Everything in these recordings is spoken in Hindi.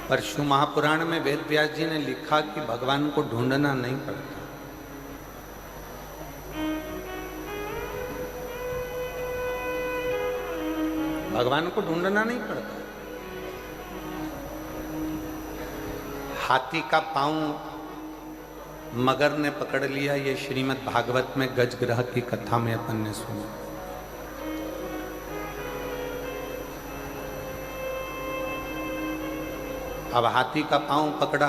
पर शिव महापुराण में वेद व्यास जी ने लिखा कि भगवान को ढूंढना नहीं पड़ता। भगवान को ढूंढना नहीं पड़ता। हाथी का पांव मगर ने पकड़ लिया, ये श्रीमद् भागवत में गजग्रह की कथा में अपन ने सुना। अब हाथी का पांव पकड़ा,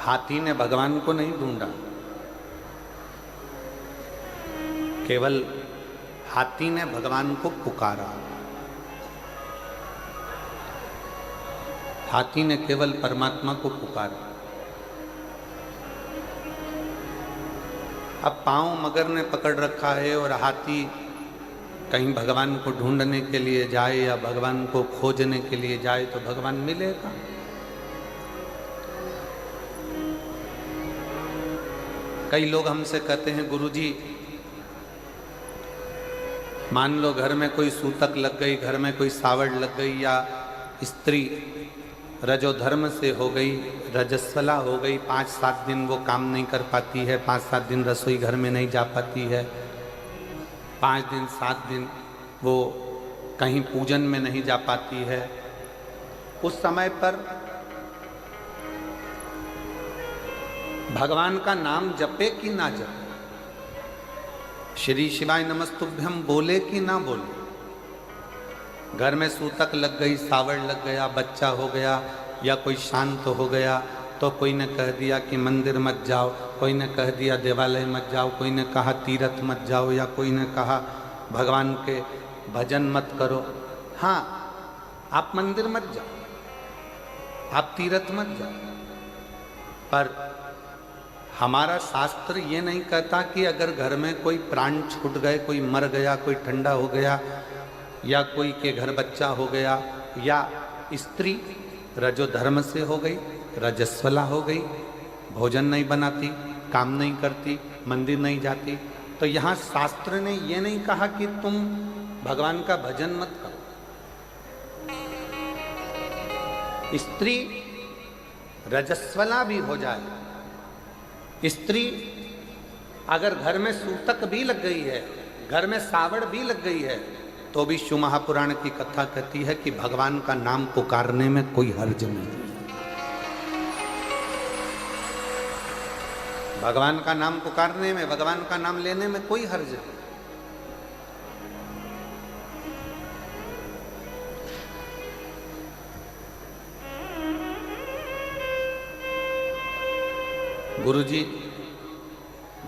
हाथी ने भगवान को नहीं ढूंढा, केवल हाथी ने भगवान को पुकारा। हाथी ने केवल परमात्मा को पुकारा। अब पांव मगर ने पकड़ रखा है और हाथी कहीं भगवान को ढूंढने के लिए जाए या भगवान को खोजने के लिए जाए तो भगवान मिलेगा? कई लोग हमसे कहते हैं, गुरुजी मान लो घर में कोई सूतक लग गई, घर में कोई सावड़ लग गई, या स्त्री रजोधर्म से हो गई, रजस्वला हो गई, 5-7 दिन वो काम नहीं कर पाती है, 5-7 दिन रसोई घर में नहीं जा पाती है, 5 दिन 7 दिन वो कहीं पूजन में नहीं जा पाती है। उस समय पर भगवान का नाम जपे कि ना जपे, श्री शिवाय नमस्तुभ्यम बोले कि ना बोले? घर में सूतक लग गई, सावड़ लग गया, बच्चा हो गया या कोई शांत हो गया, तो कोई ने कह दिया कि मंदिर मत जाओ, कोई ने कह दिया देवालय मत जाओ, कोई ने कहा तीर्थ मत जाओ, या कोई ने कहा भगवान के भजन मत करो। हाँ, आप मंदिर मत जाओ, आप तीर्थ मत जाओ, पर हमारा शास्त्र ये नहीं कहता कि अगर घर में कोई प्राण छूट गए, कोई मर गया, कोई ठंडा हो गया, या कोई के घर बच्चा हो गया, या स्त्री रजोधर्म से हो गई, रजस्वला हो गई, भोजन नहीं बनाती, काम नहीं करती, मंदिर नहीं जाती, तो यहाँ शास्त्र ने ये नहीं कहा कि तुम भगवान का भजन मत करो। स्त्री रजस्वला भी हो जाए, स्त्री अगर घर में सूतक भी लग गई है, घर में सावड़ भी लग गई है, तो भी शिव महापुराण की कथा कहती है कि भगवान का नाम पुकारने में कोई हर्ज नहीं है। भगवान का नाम पुकारने में, भगवान का नाम लेने में कोई हर्ज नहीं। गुरुजी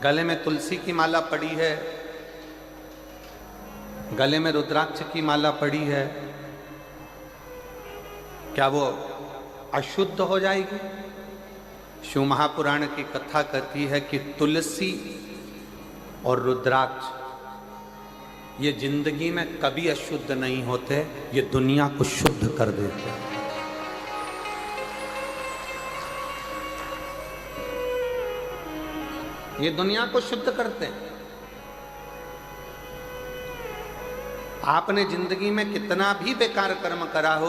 गले में तुलसी की माला पड़ी है, गले में रुद्राक्ष की माला पड़ी है, क्या वो अशुद्ध हो जाएगी? शिव महापुराण की कथा कहती है कि तुलसी और रुद्राक्ष ये जिंदगी में कभी अशुद्ध नहीं होते, ये दुनिया को शुद्ध कर देते हैं। ये दुनिया को शुद्ध करते हैं। आपने जिंदगी में कितना भी बेकार कर्म करा हो,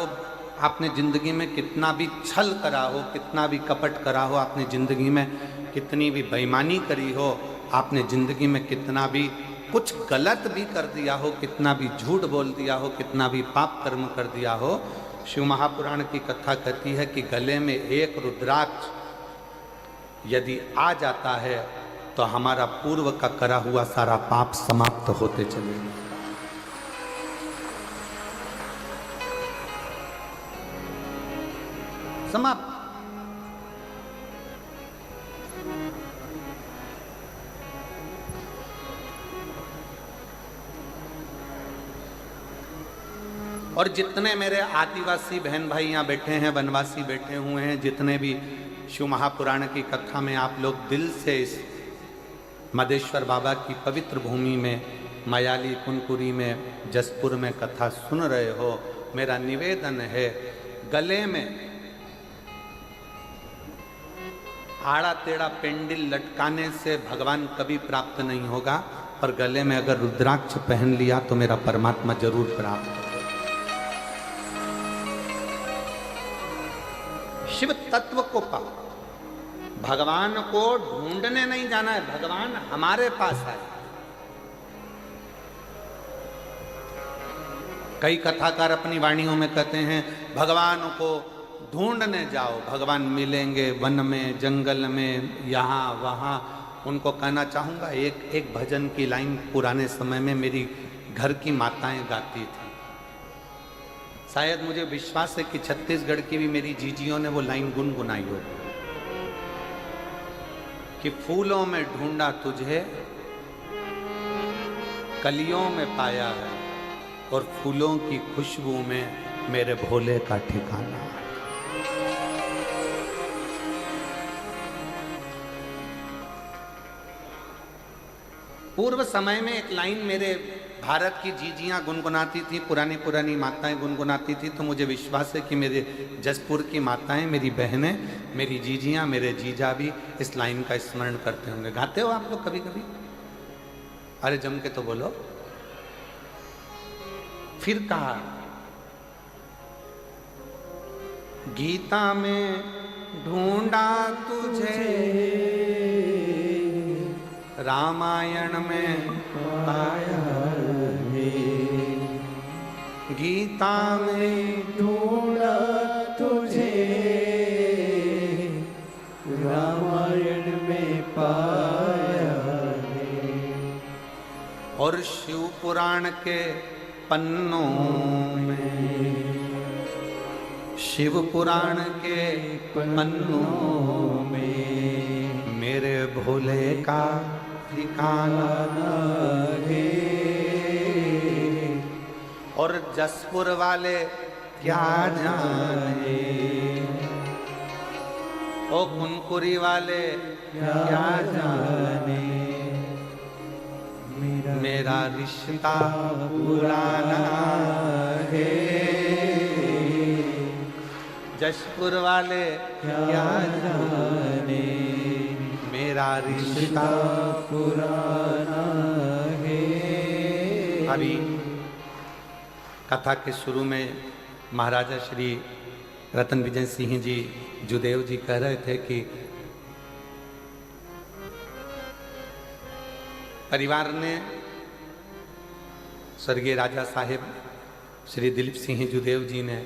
आपने जिंदगी में कितना भी छल करा हो, कितना भी कपट करा हो, आपने जिंदगी में कितनी भी बेईमानी करी हो, आपने जिंदगी में कितना भी कुछ गलत भी कर दिया हो, कितना भी झूठ बोल दिया हो, कितना भी पाप कर्म कर दिया हो, शिव महापुराण की कथा कहती है कि गले में एक रुद्राक्ष यदि आ जाता है तो हमारा पूर्व का करा हुआ सारा पाप समाप्त होते चलेगा। समाप्त। और जितने मेरे आदिवासी बहन भाई यहाँ बैठे हैं, वनवासी बैठे हुए हैं, जितने भी शिव महापुराण की कथा में आप लोग दिल से इस मदेश्वर बाबा की पवित्र भूमि में, मयाली कुनकुरी में, जसपुर में कथा सुन रहे हो, मेरा निवेदन है, गले में आड़ा टेढ़ा पेंडिल लटकाने से भगवान कभी प्राप्त नहीं होगा, पर गले में अगर रुद्राक्ष पहन लिया तो मेरा परमात्मा जरूर प्राप्त होगा। शिव तत्व को पाओ। भगवान को ढूंढने नहीं जाना है, भगवान हमारे पास आए। कई कथाकार अपनी वाणियों में कहते हैं भगवान को ढूंढने जाओ, भगवान मिलेंगे वन में, जंगल में, यहाँ वहाँ। उनको कहना चाहूँगा, एक भजन की लाइन पुराने समय में मेरी घर की माताएं गाती थी। शायद मुझे विश्वास है कि छत्तीसगढ़ की भी मेरी जीजियों ने वो लाइन गुनगुनाई हो कि फूलों में ढूंढा तुझे, कलियों में पाया है, और फूलों की खुशबू में मेरे भोले का ठिकाना। पूर्व समय में एक लाइन मेरे भारत की जीजियां गुनगुनाती थी, पुरानी पुरानी माताएं गुनगुनाती थी, तो मुझे विश्वास है कि मेरे जसपुर की माताएं, मेरी बहनें, मेरी जीजियां, मेरे जीजा भी इस लाइन का स्मरण करते होंगे। गाते हो आप लोग कभी कभी? अरे जम के तो बोलो। फिर कहा, गीता में ढूंढा तुझे, रामायण में पाया है, गीता में ढूंढा तुझे, रामायण में पाया है, और शिव पुराण के पन्नों में, शिव पुराण के पन्नों में मेरे भोले का ठिकाना है। और जसपुर वाले क्या जाने, ओ कुनकुरी वाले क्या जाने, मेरा रिश्ता पुराना है। जसपुर वाले क्या जाने, मेरा रिश्ता पुराना है। अभी कथा के शुरू में महाराजा श्री रतन विजय सिंह जी जुदेव जी कह रहे थे कि परिवार ने स्वर्गीय राजा साहेब श्री दिलीप सिंह जुदेव जी ने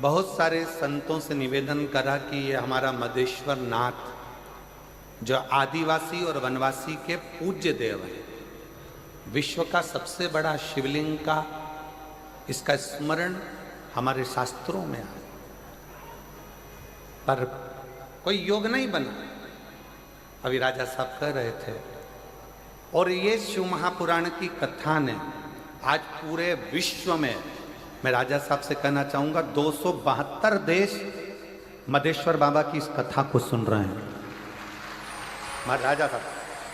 बहुत सारे संतों से निवेदन करा कि ये हमारा मदेश्वर नाथ, जो आदिवासी और वनवासी के पूज्य देव है, विश्व का सबसे बड़ा शिवलिंग का इसका स्मरण हमारे शास्त्रों में है, पर कोई योग नहीं बना। अभी राजा साहब कह रहे थे, और ये शिव महापुराण की कथा ने आज पूरे विश्व में, मैं राजा साहब से कहना चाहूंगा, 272 देश मदेश्वर बाबा की इस कथा को सुन रहे हैं। राजा साहब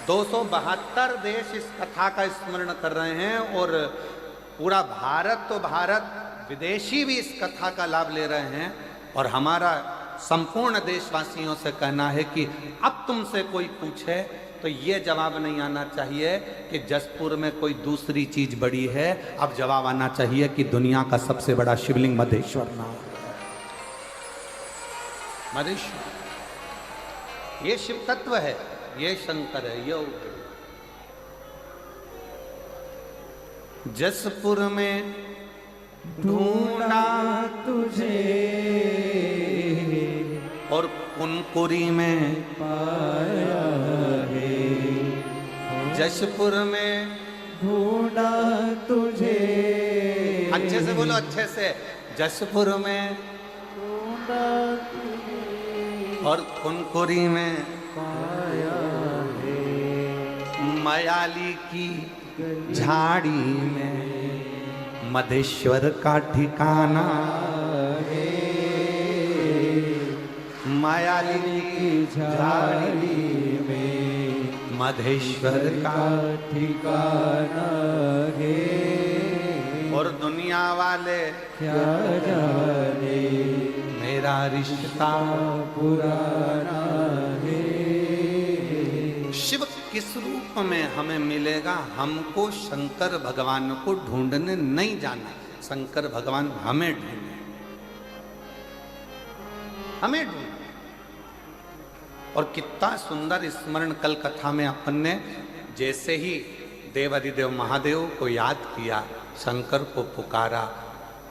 272 देश इस कथा का स्मरण कर रहे हैं, और पूरा भारत तो भारत, विदेशी भी इस कथा का लाभ ले रहे हैं। और हमारा संपूर्ण देशवासियों से कहना है कि अब तुमसे कोई पूछे तो ये जवाब नहीं आना चाहिए कि जसपुर में कोई दूसरी चीज बड़ी है। अब जवाब आना चाहिए कि दुनिया का सबसे बड़ा शिवलिंग मदेश्वर नाथ है। मदेश्वर ये शिव तत्व है, ये शंकर है, ये जसपुर में ढूंढा तुझे, और कुनकुरी में पाया है, जसपुर में ढूंढा तुझे, अच्छे से बोलो, अच्छे से, जसपुर में ढूंढा तुझे, और कुनकुरी में पाया है, मयाली की झाड़ी में मदेश्वर का ठिकाना है। मयाली की झाड़ी में मधेश्वर का ठिकाना है। और दुनिया वाले क्या जाने मेरा रिश्ता पुराना है। शिव किस रूप में हमें मिलेगा? हमको शंकर भगवान को ढूंढने नहीं जाना, शंकर भगवान हमें ढूंढे। हमें ढूंढना। और कितना सुंदर स्मरण कल कथा में अपन ने, जैसे ही देवाधिदेव महादेव को याद किया, शंकर को पुकारा,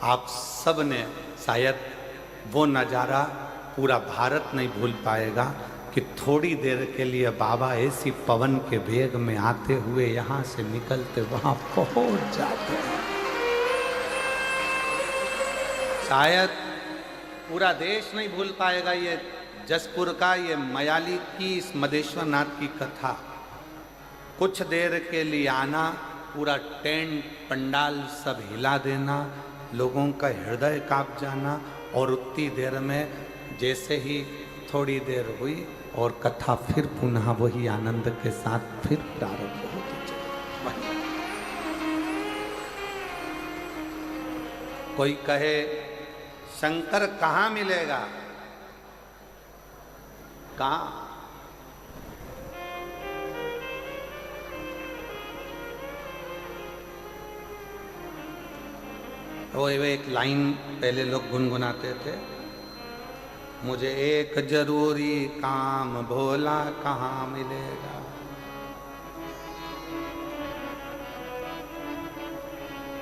आप सब ने शायद वो नज़ारा पूरा भारत नहीं भूल पाएगा कि थोड़ी देर के लिए बाबा ऐसी पवन के वेग में आते हुए यहाँ से निकलते वहाँ पहुँच जाते हैं। शायद पूरा देश नहीं भूल पाएगा ये जसपुर का, ये मयाली की, इस मदेश्वर नाथ की कथा। कुछ देर के लिए आना, पूरा टेंट पंडाल सब हिला देना, लोगों का हृदय कांप जाना, और उतनी देर में जैसे ही थोड़ी देर हुई और कथा फिर पुनः वही आनंद के साथ फिर प्रारंभ होती चली। कोई कहे शंकर कहाँ मिलेगा, कहाँ? वो एक लाइन पहले लोग गुनगुनाते थे, मुझे एक जरूरी काम भोला कहाँ मिलेगा।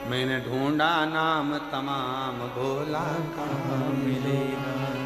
मैंने ढूंढा नाम तमाम भोला कहाँ मिलेगा।